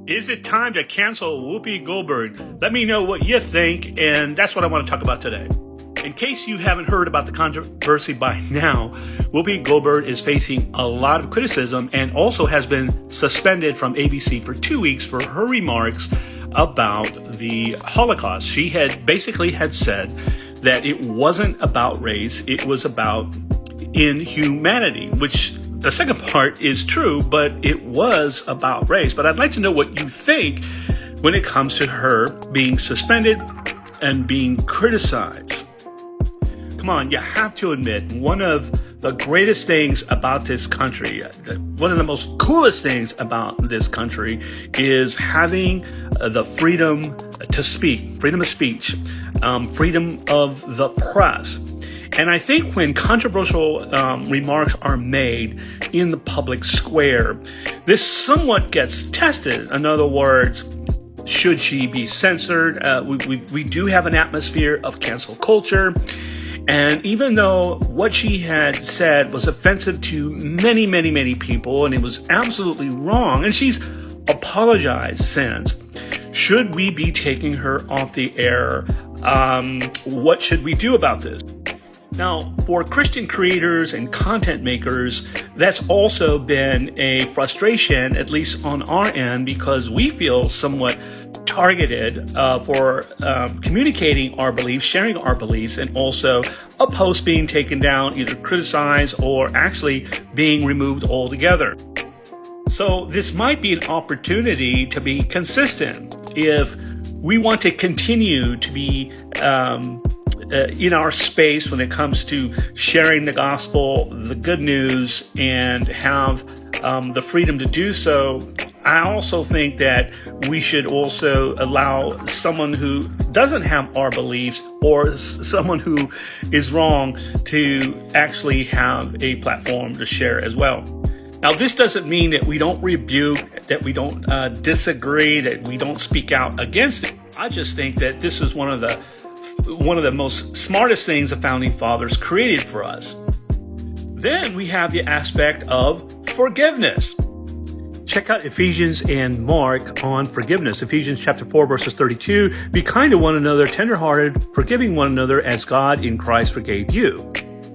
Is it time to cancel Whoopi Goldberg? Let me know what you think, and that's what I want to talk about today. In case you haven't heard about the controversy by now, Whoopi Goldberg is facing a lot of criticism and also has been suspended from ABC for 2 weeks for her remarks about the Holocaust. She had basically said that it wasn't about race, it was about inhumanity, which the second part is true, but it was about race. But I'd like to know what you think when it comes to her being suspended and being criticized. Come on, you have to admit, one of the greatest things about this country, one of the most coolest things about this country is having the freedom to speak, freedom of speech, freedom of the press. And I think when controversial remarks are made in the public square, this somewhat gets tested. In other words, should she be censored? We do have an atmosphere of cancel culture. And even though what she had said was offensive to many, many, many people, and it was absolutely wrong, and she's apologized since, should we be taking her off the air? What should we do about this? Now, for Christian creators and content makers, that's also been a frustration, at least on our end, because we feel somewhat targeted for communicating our beliefs, sharing our beliefs, and also a post being taken down, either criticized or actually being removed altogether. So this might be an opportunity to be consistent if we want to continue to be in our space when it comes to sharing the gospel, the good news, and have the freedom to do so. I also think that we should also allow someone who doesn't have our beliefs or someone who is wrong to actually have a platform to share as well. Now, this doesn't mean that we don't rebuke, that we don't disagree, that we don't speak out against it. I just think that this is one of the most smartest things the founding fathers created for us. Then we have the aspect of forgiveness. Check out Ephesians and Mark on forgiveness. Ephesians chapter 4, verses 32. Be kind to one another, tenderhearted, forgiving one another as God in Christ forgave you.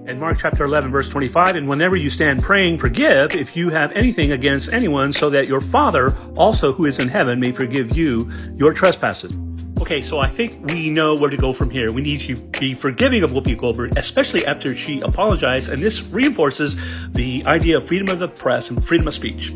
And Mark chapter 11, verse 25. And whenever you stand praying, forgive if you have anything against anyone, so that your Father also who is in heaven may forgive you your trespasses. Okay, so I think we know where to go from here. We need to be forgiving of Whoopi Goldberg, especially after she apologized. And this reinforces the idea of freedom of the press and freedom of speech.